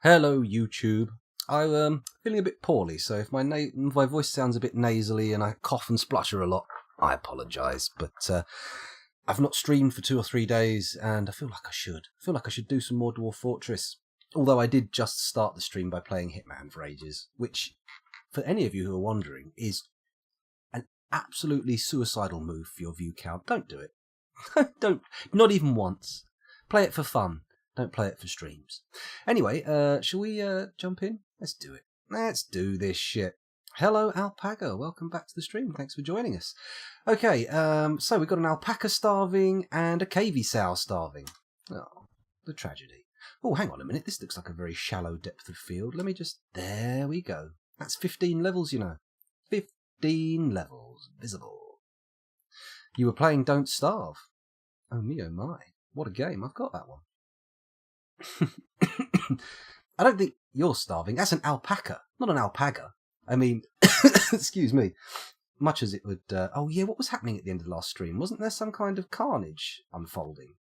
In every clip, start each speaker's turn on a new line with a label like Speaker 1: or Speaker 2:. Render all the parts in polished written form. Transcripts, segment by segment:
Speaker 1: Hello, YouTube. I'm feeling a bit poorly, so if my voice sounds a bit nasally and I cough and splutter a lot, I apologise. But I've not streamed for 2 or 3 days, and I feel like I should. I feel like I should do some more Dwarf Fortress. Although I did just start the stream by playing Hitman for ages, which, for any of you who are wondering, is an absolutely suicidal move for your view count. Don't do it. Don't. Not even once. Play it for fun. Don't play it for streams. Anyway, shall we jump in? Let's do it. Let's do this shit. Hello, Alpaca. Welcome back to the stream. Thanks for joining us. Okay, so we've got an alpaca starving and a cavey sow starving. Oh, the tragedy. Oh, hang on a minute. This looks like a very shallow depth of field. Let me just... There we go. That's 15 levels, you know. 15 levels. Visible. You were playing Don't Starve. Oh me, oh my. What a game. I've got that one. I don't think you're starving. That's an alpaca, not an alpaca. I mean, excuse me. Much as it would... oh yeah, what was happening at the end of the last stream? Wasn't there some kind of carnage unfolding?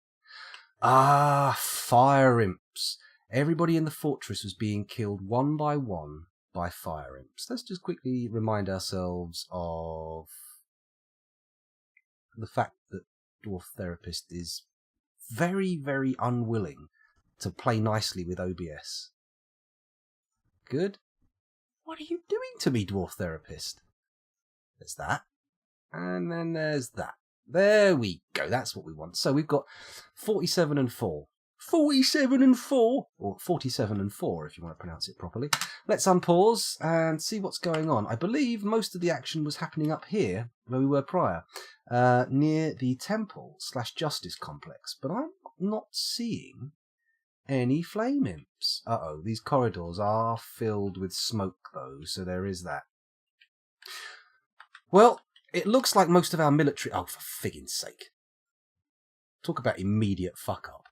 Speaker 1: Ah, fire imps. Everybody in the fortress was being killed one by one by fire imps. Let's just quickly remind ourselves of the fact that Dwarf Therapist is very, very unwilling to play nicely with OBS. Good. What are you doing to me, Dwarf Therapist? There's that. And then there's that. There we go. That's what we want. So we've got 47 and 4. 47 and 4? Or 47 and 4, if you want to pronounce it properly. Let's unpause and see what's going on. I believe most of the action was happening up here, where we were prior, near the temple/justice complex. But I'm not seeing any flame imps. Uh-oh, these corridors are filled with smoke, though, so there is that. Well, it looks like most of our military... Oh, for figgin' sake. Talk about immediate fuck-up.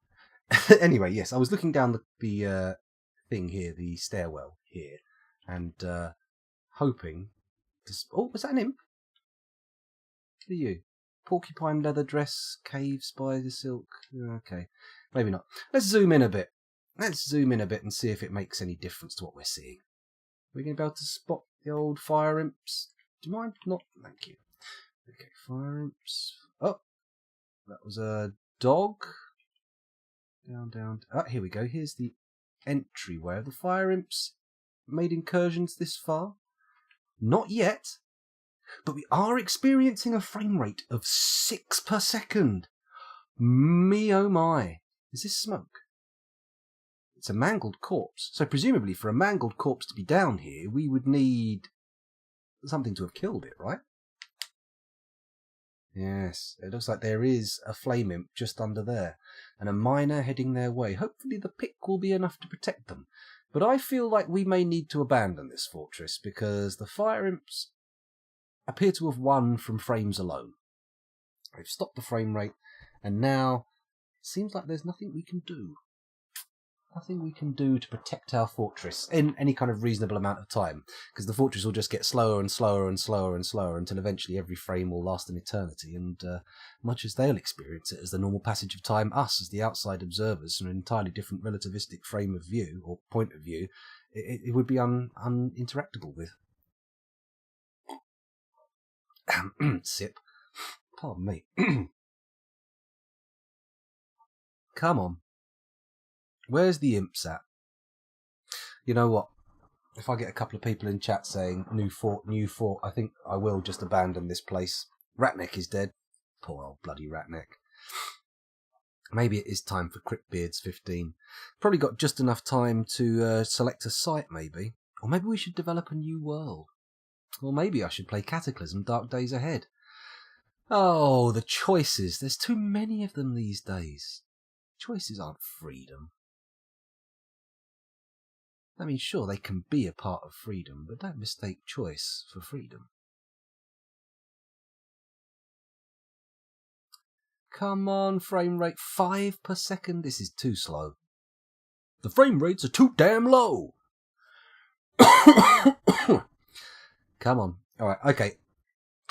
Speaker 1: Anyway, yes, I was looking down the thing here, the stairwell here, and hoping to... Oh, was that an imp? Who are you? Porcupine leather dress, cave spider silk... Okay, maybe not. Let's zoom in a bit. Let's zoom in a bit and see if it makes any difference to what we're seeing. We're going to be able to spot the old fire imps. Do you mind? Not. Thank you. Okay, fire imps. Oh, that was a dog. Down. Ah, here we go. Here's the entryway. Have the fire imps made incursions this far? Not yet. But we are experiencing a frame rate of 6 per second. Me oh my. Is this smoke? It's a mangled corpse. So presumably for a mangled corpse to be down here, we would need something to have killed it, right? Yes, it looks like there is a flame imp just under there, and a miner heading their way. Hopefully the pick will be enough to protect them. But I feel like we may need to abandon this fortress, because the fire imps appear to have won from frames alone. They've stopped the frame rate, and now it seems like there's nothing we can do. Nothing we can do to protect our fortress in any kind of reasonable amount of time, because the fortress will just get slower and slower and slower and slower until eventually every frame will last an eternity, and much as they'll experience it as the normal passage of time, us as the outside observers from an entirely different relativistic frame of view or point of view, it would be uninteractable with. Sip. Pardon me. Come on. Where's the imps at? You know what? If I get a couple of people in chat saying, new fort, I think I will just abandon this place. Ratneck is dead. Poor old bloody Ratneck. Maybe it is time for CRYPTBEARDS 15. Probably got just enough time to select a site, maybe. Or maybe we should develop a new world. Or maybe I should play Cataclysm Dark Days Ahead. Oh, the choices. There's too many of them these days. Choices aren't freedom. I mean, sure, they can be a part of freedom, but don't mistake choice for freedom. Come on, frame rate. 5 per second. This is too slow. The frame rates are too damn low. Come on. All right, okay.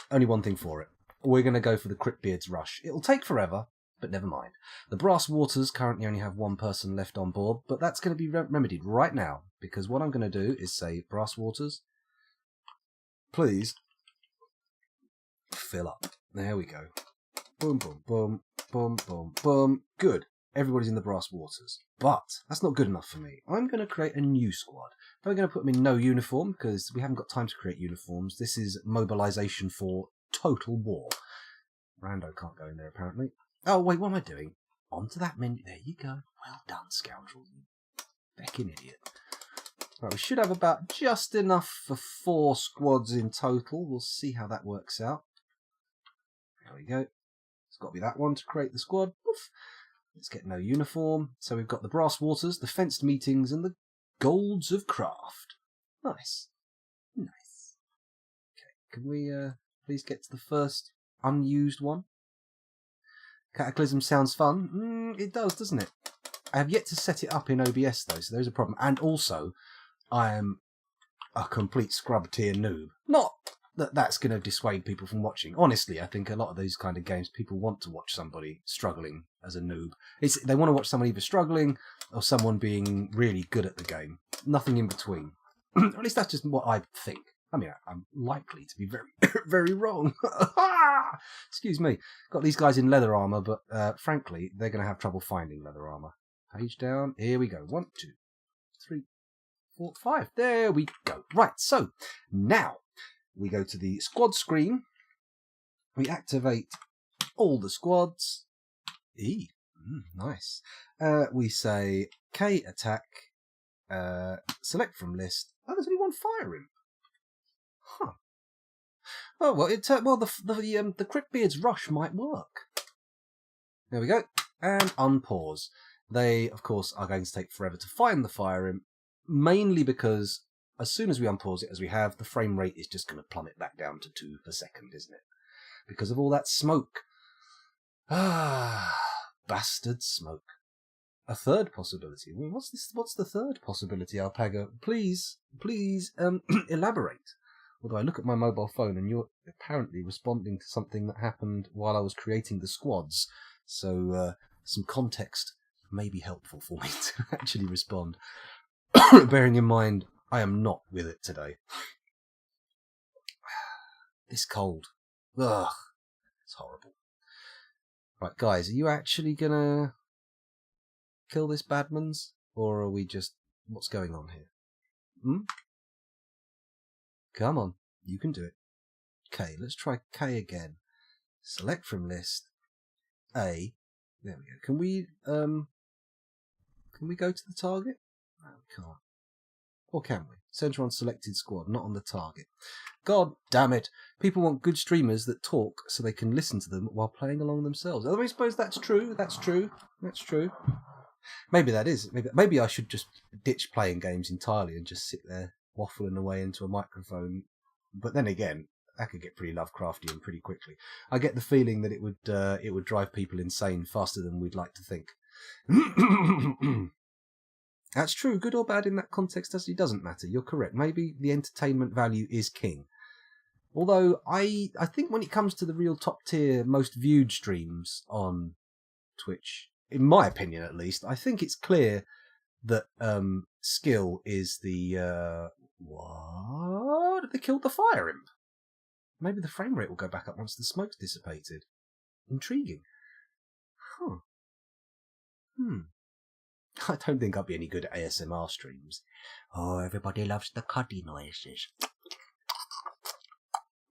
Speaker 1: Only one thing for it. We're going to go for the CRYPTBEARDS rush. It'll take forever, But never mind. The Brass Waters currently only have one person left on board, but that's going to be remedied right now, because what I'm going to do is say, Brass Waters, please fill up. There we go. Boom, boom, boom, boom, boom, boom. Good. Everybody's in the Brass Waters. But that's not good enough for me. I'm going to create a new squad. I'm going to put them in no uniform, because we haven't got time to create uniforms. This is mobilization for total war. Rando can't go in there, apparently. Oh, wait, what am I doing? Onto that menu. There you go. Well done, scoundrel. You feckin' idiot. Right, we should have about just enough for 4 squads in total. We'll see how that works out. There we go. It's got to be that one to create the squad. Oof. Let's get no uniform. So we've got the Brass Waters, the Fenced Meetings, and the Golds of Craft. Nice. Nice. Okay, can we please get to the first unused one? Cataclysm sounds fun. It does, doesn't it? I have yet to set it up in OBS, though, so there's a problem. And also, I am a complete scrub tier noob. Not that that's going to dissuade people from watching. Honestly, I think a lot of these kind of games, people want to watch somebody struggling as a noob. They want to watch someone either struggling or someone being really good at the game. Nothing in between. At least that's just what I think. I mean, I'm likely to be very, very wrong. Excuse me. Got these guys in leather armour, but frankly, they're going to have trouble finding leather armour. Page down. Here we go. 1, 2, 3, 4, 5. There we go. Right, so now we go to the squad screen. We activate all the squads. Nice. We say K attack. Select from list. Oh, there's only one fire imp. Huh. Oh well, the CRYPTBEARDS rush might work. There we go. And unpause. They, of course, are going to take forever to find the fire imp, mainly because as soon as we unpause it, as we have, the frame rate is just going to plummet back down to 2 per second, isn't it? Because of all that smoke. Ah, bastard smoke. A third possibility. Well, what's this? What's the third possibility, Alpaga? Please, elaborate. Although I look at my mobile phone and you're apparently responding to something that happened while I was creating the squads. So some context may be helpful for me to actually respond. Bearing in mind, I am not with it today. This cold. Ugh. It's horrible. Right, guys, are you actually gonna kill this Badmans? Or are we just... What's going on here? Come on, you can do it. K, let's try K again. Select from list. A. There we go. Can we go to the target? No, we can't. Or can we? Center on selected squad, not on the target. God damn it. People want good streamers that talk so they can listen to them while playing along themselves. I suppose that's true. That's true. That's true. Maybe that is. Maybe I should just ditch playing games entirely and just sit there waffling away into a microphone. But then again, that could get pretty Lovecraftian pretty quickly. I get the feeling that it would drive people insane faster than we'd like to think. That's true, good or bad in that context actually doesn't matter. You're correct. Maybe the entertainment value is king. Although I think when it comes to the real top tier, most viewed streams on Twitch, in my opinion at least, I think it's clear that skill is the what? They killed the fire imp. Maybe the frame rate will go back up once the smoke's dissipated. Intriguing. Huh. I don't think I'll be any good at ASMR streams. Oh, everybody loves the cuddy noises.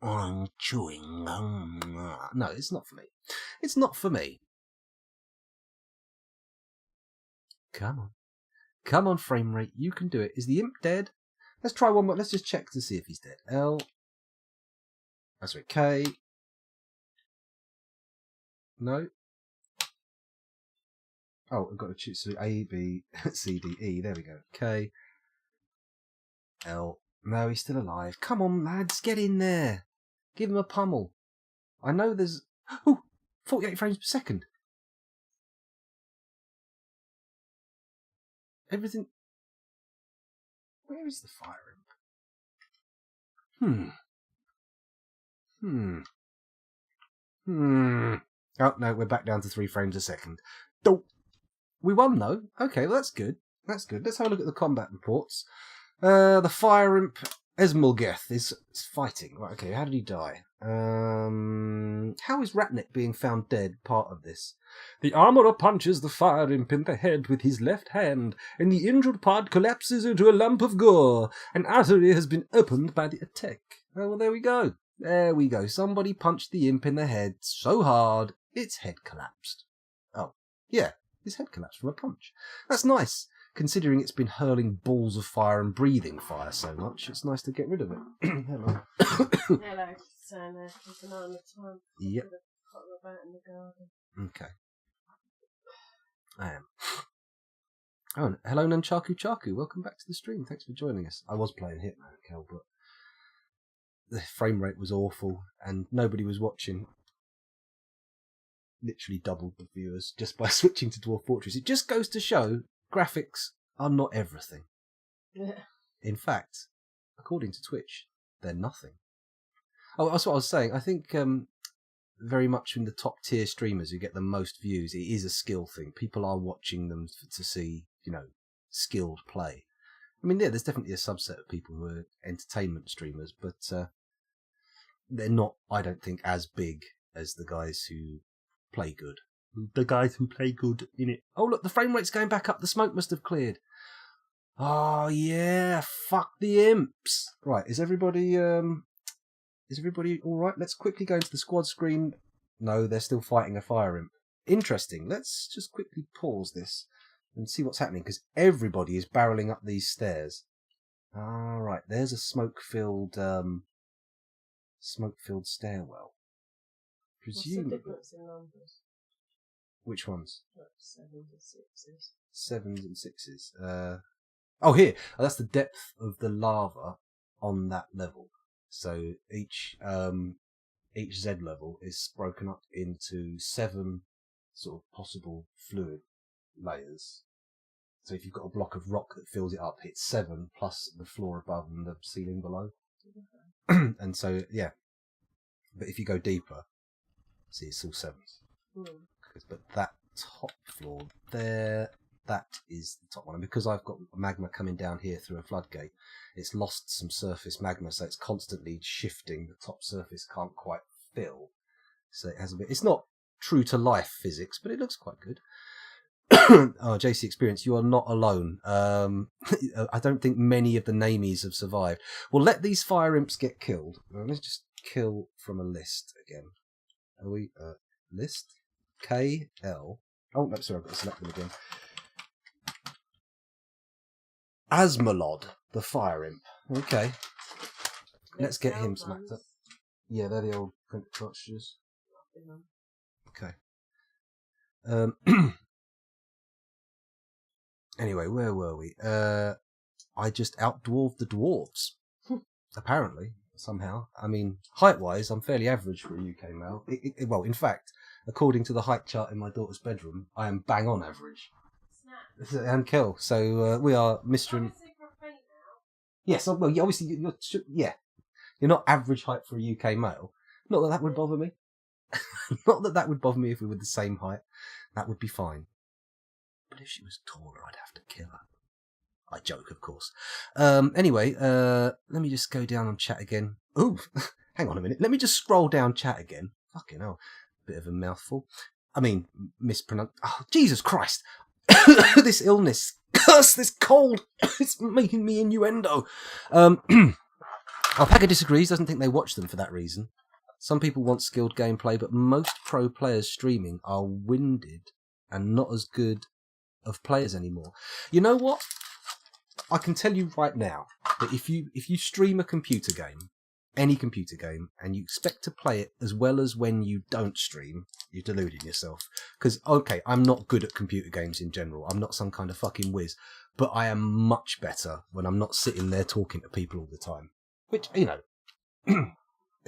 Speaker 1: I'm chewing. No, it's not for me. It's not for me. Come on. Come on, frame rate. You can do it. Is the imp dead? Let's try one more. Let's just check to see if he's dead. L. That's right. K. No. Oh, I've got to choose A, B, C, D, E. There we go. K. L. No, he's still alive. Come on, lads. Get in there. Give him a pummel. I know there's... Oh, 48 frames per second. Everything... Where is the fire imp? Oh, no, we're back down to 3 frames a second. Dope. We won, though. Okay, well, that's good. That's good. Let's have a look at the combat reports. The fire imp Esmulgeth is fighting. Right, okay, how did he die? How is Ratnik being found dead part of this? The armourer punches the fire imp in the head with his left hand, and the injured part collapses into a lump of gore. An artery has been opened by the attack. Oh, well, there we go. There we go. Somebody punched the imp in the head so hard, its head collapsed. Oh, yeah, his head collapsed from a punch. That's nice. Considering it's been hurling balls of fire and breathing fire so much, it's nice to get rid of it. Hello.
Speaker 2: Hello, Sana. Keep an eye on the time.
Speaker 1: Yep.
Speaker 2: About in the garden.
Speaker 1: Okay. I am. Oh, and hello, Nunchaku Chaku. Welcome back to the stream. Thanks for joining us. I was playing Hitman, Kel, but the frame rate was awful and nobody was watching. Literally doubled the viewers just by switching to Dwarf Fortress. It just goes to show graphics are not everything.
Speaker 2: Yeah.
Speaker 1: In fact, according to Twitch, they're nothing. Oh, that's what I was saying. I think very much in the top tier streamers who get the most views, it is a skill thing. People are watching them to see, skilled play. I mean, yeah, there's definitely a subset of people who are entertainment streamers, but they're not, I don't think, as big as the guys who play good. The guys who play good in it. Oh, look, the frame rate's going back up. The smoke must have cleared. Oh, yeah. Fuck the imps. Right, is everybody all right? Let's quickly go into the squad screen. No, they're still fighting a fire imp. Interesting. Let's just quickly pause this and see what's happening, because everybody is barreling up these stairs. All right, there's a smoke-filled stairwell. Presumably.
Speaker 2: What's the difference in numbers?
Speaker 1: Which ones?
Speaker 2: Like 7s and 6s.
Speaker 1: 7s and 6s. Oh, here. Oh, that's the depth of the lava on that level. So each Z level is broken up into 7 sort of possible fluid layers. So if you've got a block of rock that fills it up, it's 7 plus the floor above and the ceiling below. Okay. And so, yeah. But if you go deeper, see, it's all 7s. But that top floor there, that is the top one. And because I've got magma coming down here through a floodgate, it's lost some surface magma, so it's constantly shifting. The top surface can't quite fill. So it has a bit... It's not true to life physics, but it looks quite good. Oh, JC Experience, you are not alone. I don't think many of the namies have survived. Well, let these fire imps get killed. Let's just kill from a list again. Are we... list? KL. Oh, no, sorry, I've got to select them again. Asmalod, the fire imp. Okay. Let's get him smacked up. Yeah, they're the old print cartridges. Okay. Anyway, where were we? I just outdwarfed the dwarves. Apparently, somehow. I mean, height-wise, I'm fairly average for a UK male. Well, in fact, according to the height chart in my daughter's bedroom, I am bang on average. Snap. And Kel. So we are Mr. and... Yes, well, obviously, you're not average height for a UK male. Not that that would bother me. Not that that would bother me if we were the same height. That would be fine. But if she was taller, I'd have to kill her. I joke, of course. Anyway, let me just go down on chat again. Ooh, hang on a minute. Let me just scroll down chat again. Fucking hell. Bit of a mouthful. I mean, mispronounce... Oh, Jesus Christ. This illness. Curse this cold. It's making me innuendo. Alpaca disagrees. Doesn't think they watch them for that reason. Some people want skilled gameplay, but most pro players streaming are winded and not as good of players anymore. You know what? I can tell you right now that if you stream a computer game, any computer game, and you expect to play it as well as when you don't stream, you're deluding yourself. Because, okay, I'm not good at computer games in general. I'm not some kind of fucking whiz. But I am much better when I'm not sitting there talking to people all the time. Which, it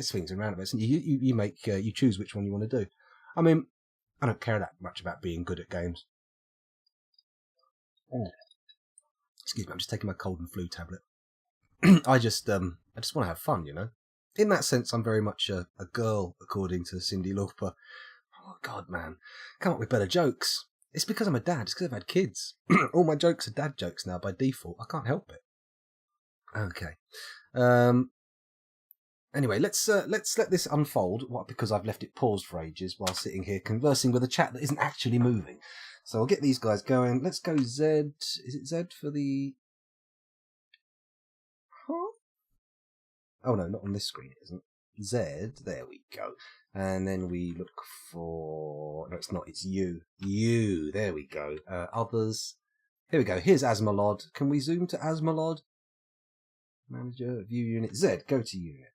Speaker 1: swings and roundabouts. You choose which one you want to do. I mean, I don't care that much about being good at games. Oh. Excuse me, I'm just taking my cold and flu tablet. I just want to have fun, In that sense, I'm very much a girl, according to Cyndi Lauper. Oh, God, man. Come up with better jokes. It's because I'm a dad. It's because I've had kids. All my jokes are dad jokes now by default. I can't help it. Okay. Anyway, let's let this unfold. What? Because I've left it paused for ages while sitting here conversing with a chat that isn't actually moving. So I'll get these guys going. Let's go Z. Is it Z for the... Huh? Oh, no, not on this screen, it isn't. Z, there we go. And then we look for... No, it's not, it's U. U, there we go. Others. Here we go, here's Asmalod. Can we zoom to Asmalod? Manager, view unit. Z, go to unit.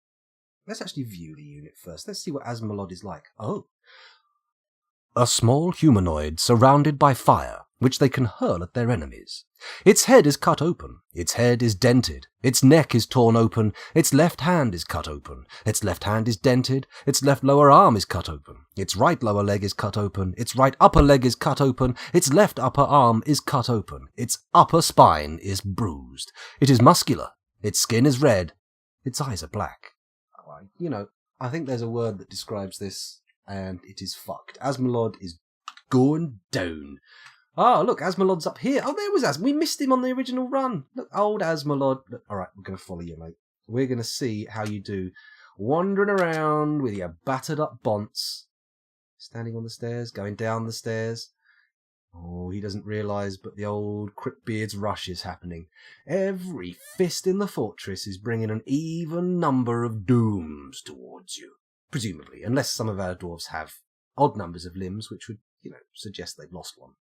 Speaker 1: Let's actually view the unit first. Let's see what Asmalod is like. Oh. A small humanoid surrounded by fire, which they can hurl at their enemies. Its head is cut open. Its head is dented. Its neck is torn open. Its left hand is cut open. Its left hand is dented. Its left lower arm is cut open. Its right lower leg is cut open. Its right upper leg is cut open. Its left upper arm is cut open. Its upper spine is bruised. It is muscular. Its skin is red. Its eyes are black. You know, I think there's a word that describes this, and it is fucked. Asmalod is going down. Oh, look, Asmalod's up here. Oh, there was Asmalod. We missed him on the original run. Look, old Asmalod. Look, all right, we're going to follow you, mate. We're going to see how you do wandering around with your battered up bonts, standing on the stairs, going down the stairs. Oh, he doesn't realise, but the old CRYPTBEARDS rush is happening. Every fist in the fortress is bringing an even number of dooms towards you. Presumably, unless some of our dwarves have odd numbers of limbs, which would, suggest they've lost one.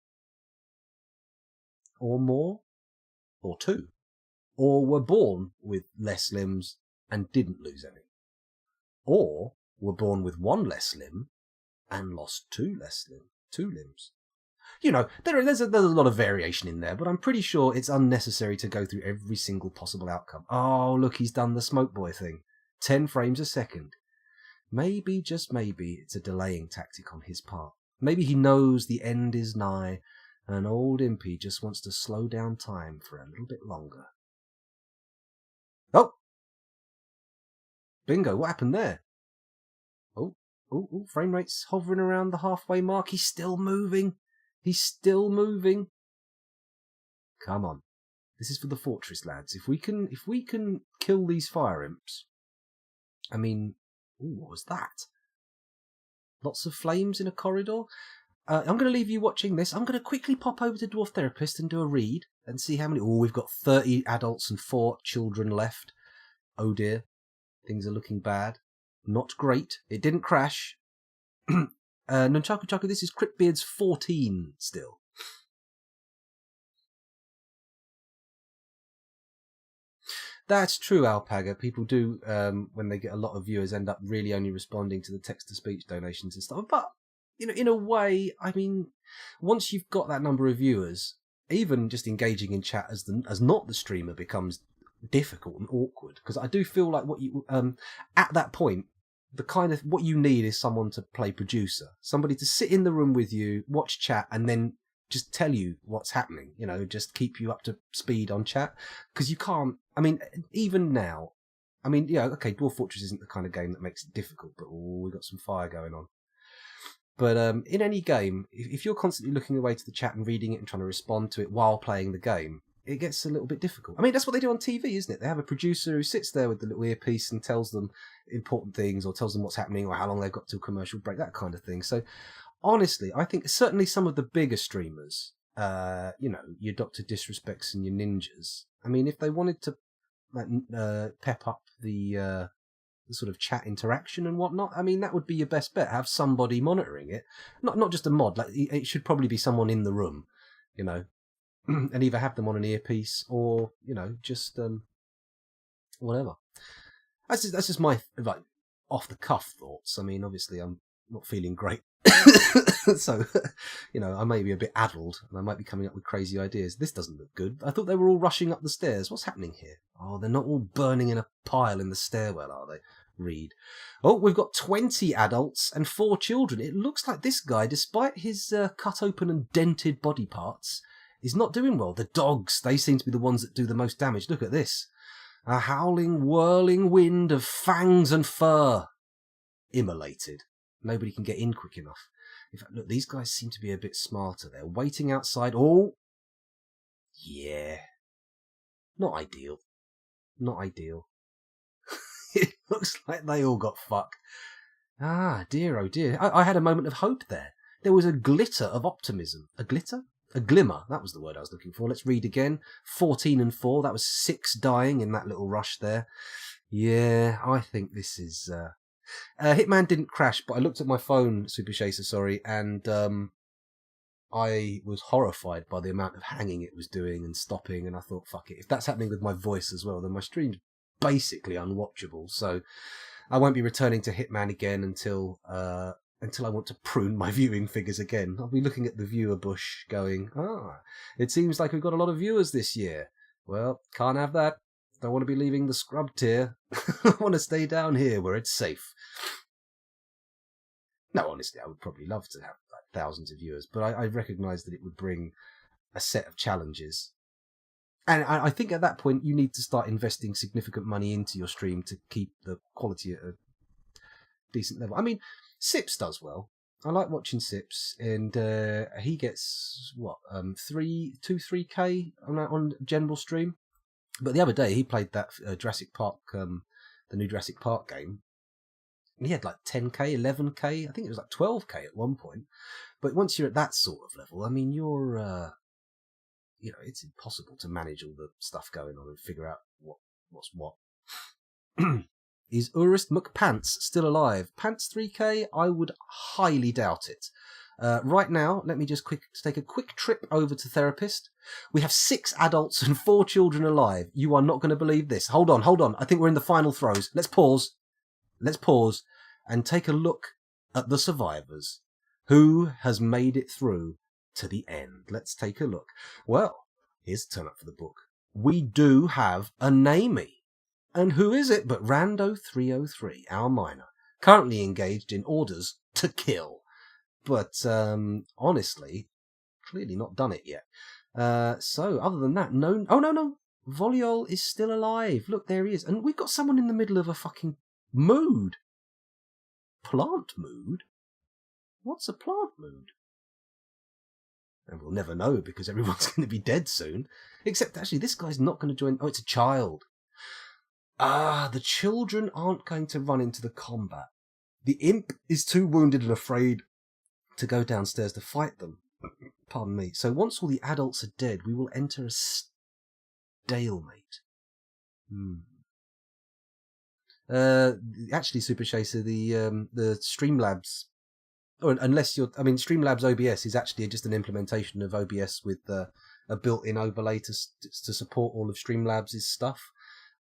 Speaker 1: Or more. Or two. Or were born with less limbs and didn't lose any. Or were born with one less limb and lost two limbs. There's a lot of variation in there, but I'm pretty sure it's unnecessary to go through every single possible outcome. Oh, look, he's done the smoke boy thing. 10 frames a second. Maybe, just maybe, it's a delaying tactic on his part. Maybe he knows the end is nigh, and old Impy just wants to slow down time for a little bit longer. Oh! Bingo, what happened there? Oh, frame rate's hovering around the halfway mark. He's still moving. He's still moving. Come on. This is for the fortress, lads. If we can kill these fire imps. I mean, what was that? Lots of flames in a corridor. I'm going to leave you watching this. I'm going to quickly pop over to Dwarf Therapist and do a read and see how many... Oh, we've got 30 adults and 4 children left. Oh dear. Things are looking bad. Not great. It didn't crash. Nunchaku Chaku, this is CRYPTBEARDS XIV still. That's true, Alpaga. People do, when they get a lot of viewers, end up really only responding to the text-to-speech donations and stuff. But, in a way, I mean, once you've got that number of viewers, even just engaging in chat as not the streamer becomes difficult and awkward. Because I do feel like at that point, the kind of what you need is someone to play producer, somebody to sit in the room with you, watch chat, and then just tell you what's happening. Just keep you up to speed on chat, because you can't. I mean, even now, okay, Dwarf Fortress isn't the kind of game that makes it difficult, but we've got some fire going on. But in any game, if you're constantly looking away to the chat and reading it and trying to respond to it while playing the game, it gets a little bit difficult. I mean, that's what they do on TV, isn't it? They have a producer who sits there with the little earpiece and tells them important things, or tells them what's happening, or how long they've got till commercial break, that kind of thing. So, honestly, I think certainly some of the bigger streamers, your Dr. Disrespects and your Ninjas, I mean, if they wanted to pep up the sort of chat interaction and whatnot, I mean, that would be your best bet. Have somebody monitoring it. Not just a mod. Like, it should probably be someone in the room, and either have them on an earpiece or, just whatever. That's just my off the cuff thoughts. I mean, obviously I'm not feeling great, so I may be a bit addled and I might be coming up with crazy ideas. This doesn't look good. I thought they were all rushing up the stairs. What's happening here? Oh, they're not all burning in a pile in the stairwell, are they? Read. Oh, we've got 20 adults and 4 children. It looks like this guy, despite his cut open and dented body parts, is not doing well. The dogs, they seem to be the ones that do the most damage. Look at this. A howling, whirling wind of fangs and fur. Immolated. Nobody can get in quick enough. In fact, look, these guys seem to be a bit smarter. They're waiting outside. Oh, yeah. Not ideal. Not ideal. It looks like they all got fucked. Ah, dear, oh dear. I had a moment of hope there. There was a glitter of optimism. A glitter? A glimmer. That was the word I was looking for. Let's read again. 14 and 4. That was 6 dying in that little rush there. Yeah, I think this is... Hitman didn't crash, but I looked at my phone, Super Chaser, sorry, and I was horrified by the amount of hanging it was doing and stopping, and I thought, fuck it. If that's happening with my voice as well, then my stream's basically unwatchable. So I won't be returning to Hitman again until I want to prune my viewing figures again. I'll be looking at the viewer bush going, it seems like we've got a lot of viewers this year. Well, can't have that. Don't want to be leaving the scrub tier. I want to stay down here where it's safe. No, honestly, I would probably love to have like, thousands of viewers, but I recognise that it would bring a set of challenges. And I think at that point, you need to start investing significant money into your stream to keep the quality at a decent level. I mean, Sips does well. I like watching Sips, and he gets, 3K on general stream. But the other day, he played that Jurassic Park, the new Jurassic Park game. And he had like 10K, 11K. I think it was like 12K at one point. But once you're at that sort of level, I mean, you're, it's impossible to manage all the stuff going on and figure out what's what. Is Urist McPants still alive? Pants 3K? I would highly doubt it. Right now, let me just take a quick trip over to therapist. We have 6 adults and 4 children alive. You are not going to believe this. Hold on. I think we're in the final throes. Let's pause and take a look at the survivors. Who has made it through to the end? Let's take a look. Well, here's a turn up for the book. We do have a namey. And who is it but Rando303, our miner, currently engaged in orders to kill. But honestly, clearly not done it yet. So other than that, no. Oh, no. Voliol is still alive. Look, there he is. And we've got someone in the middle of a fucking mood. Plant mood? What's a plant mood? And we'll never know because everyone's going to be dead soon. Except actually, this guy's not going to join. Oh, it's a child. The children aren't going to run into the combat. The imp is too wounded and afraid to go downstairs to fight them. Pardon me. So once all the adults are dead, we will enter a stalemate. Actually, Super Chaser, the Streamlabs, Streamlabs OBS is actually just an implementation of OBS with a built-in overlay to support all of Streamlabs' stuff.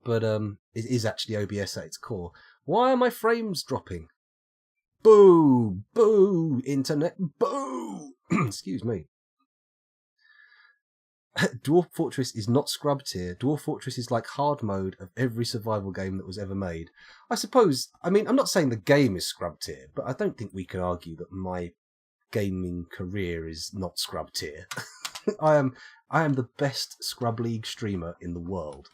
Speaker 1: But it is actually OBS at its core. Why are my frames dropping? Boo! Boo! Internet! Boo! Excuse me. Dwarf Fortress is not scrub tier. Dwarf Fortress is like hard mode of every survival game that was ever made. I suppose, I'm not saying the game is scrub tier, but I don't think we can argue that my gaming career is not scrub tier. I am the best Scrub League streamer in the world.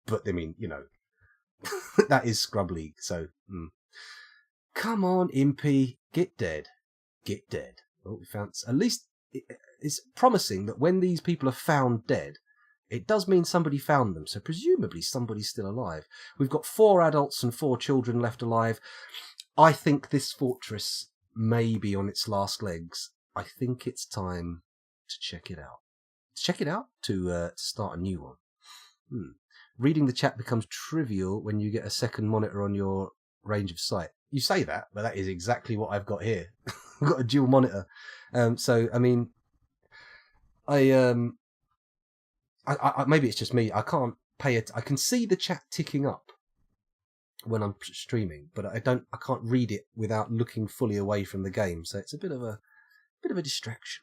Speaker 1: But, that is Scrub League, so... Come on, Impy, get dead. Get dead. Oh, we found... At least it's promising that when these people are found dead, it does mean somebody found them, so presumably somebody's still alive. We've got 4 adults and 4 children left alive. I think this fortress may be on its last legs. I think it's time to check it out. To start a new one. Reading the chat becomes trivial when you get a second monitor on your range of sight. You say that, but that is exactly what I've got here. I've got a dual monitor. I maybe it's just me. I can't pay it. I can see the chat ticking up when I'm streaming, but I can't read it without looking fully away from the game. So it's a bit of a distraction.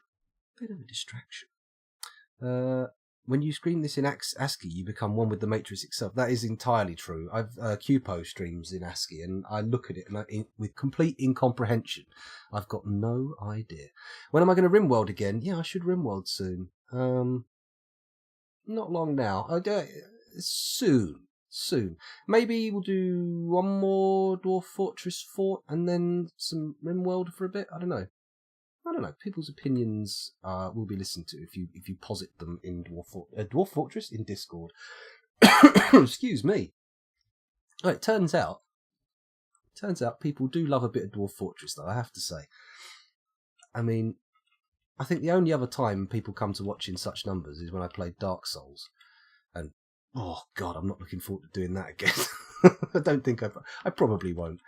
Speaker 1: When you stream this in ASCII, you become one with the Matrix itself. That is entirely true. I've Cupo streams in ASCII, and I look at it with complete incomprehension. I've got no idea. When am I going to RimWorld again? Yeah, I should RimWorld soon. Not long now. Soon. soon. Maybe we'll do one more Dwarf Fortress Fort and then some RimWorld for a bit. I don't know. People's opinions will be listened to if you posit them in Dwarf Fortress in Discord. Excuse me. Oh, it turns out people do love a bit of Dwarf Fortress, though, I have to say. I mean, I think the only other time people come to watch in such numbers is when I played Dark Souls. And, oh, God, I'm not looking forward to doing that again. I don't think I probably won't.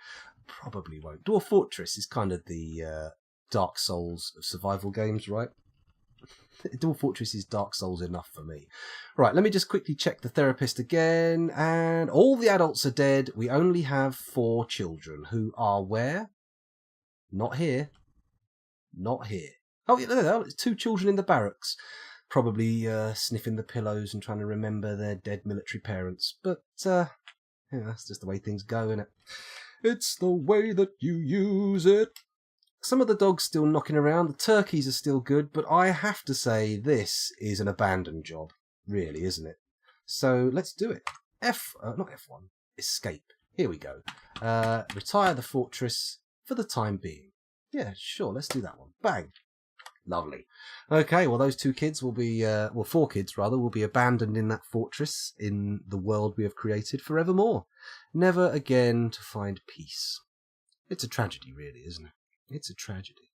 Speaker 1: Dwarf Fortress is kind of the Dark Souls of survival games, right? Dwarf Fortress is Dark Souls enough for me. Right, let me just quickly check the therapist again. And all the adults are dead. We only have 4 children who are where? Not here. Not here. Oh, yeah, there are 2 children in the barracks. Probably sniffing the pillows and trying to remember their dead military parents. But, that's just the way things go, isn't it? It's the way that you use it. Some of the dogs still knocking around. The turkeys are still good, but I have to say this is an abandoned job, really, isn't it? So let's do it. Not F1. Escape. Here we go. Retire the fortress for the time being. Yeah, sure. Let's do that one. Bang. Lovely. Okay, well, those 2 kids will be, 4 kids rather, will be abandoned in that fortress in the world we have created forevermore. Never again to find peace. It's a tragedy, really, isn't it? It's a tragedy.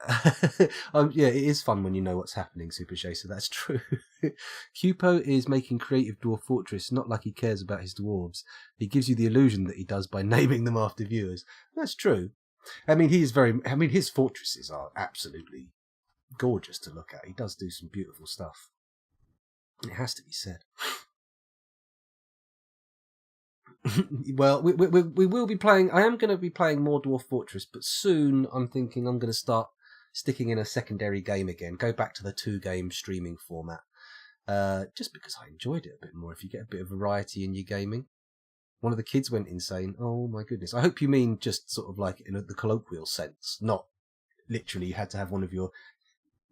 Speaker 1: Yeah, it is fun when you know what's happening, Super Chaser. That's true. Cupo is making creative Dwarf Fortress, not like he cares about his dwarves. He gives you the illusion that he does by naming them after viewers. That's true. I mean, his fortresses are absolutely gorgeous to look at. He does do some beautiful stuff. It has to be said. Well, we will be playing. I am going to be playing more Dwarf Fortress, but soon I'm thinking I'm going to start sticking in a secondary game again. Go back to the 2-game streaming format, just because I enjoyed it a bit more. If you get a bit of variety in your gaming, one of the kids went insane. Oh my goodness! I hope you mean just sort of like in the colloquial sense, not literally you had to have one of your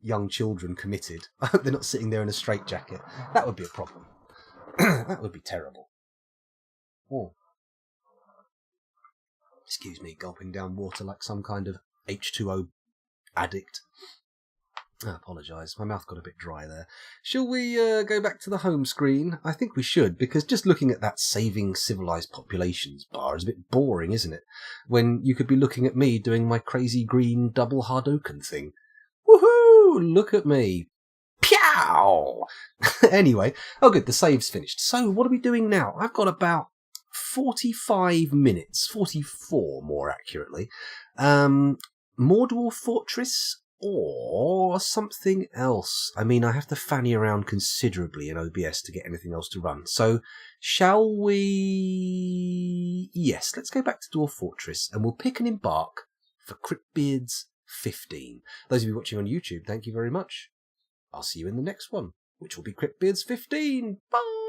Speaker 1: young children committed. I hope they're not sitting there in a straitjacket. That would be a problem. That would be terrible. Oh. Excuse me, gulping down water like some kind of H2O addict. I apologise, my mouth got a bit dry there. Shall we go back to the home screen? I think we should, because just looking at that saving civilised populations bar is a bit boring, isn't it? When you could be looking at me doing my crazy green double Hadoken thing. Woohoo! Look at me. Pow! Anyway, oh good, the save's finished. So what are we doing now? I've got about 45 minutes, 44 more accurately. Mordor Fortress or something else. I mean, I have to fanny around considerably in OBS to get anything else to run. So, shall we... Yes, let's go back to Dwarf Fortress and we'll pick and embark for CRYPTBEARDS 15. Those of you watching on YouTube, thank you very much. I'll see you in the next one, which will be CRYPTBEARDS 15. Bye!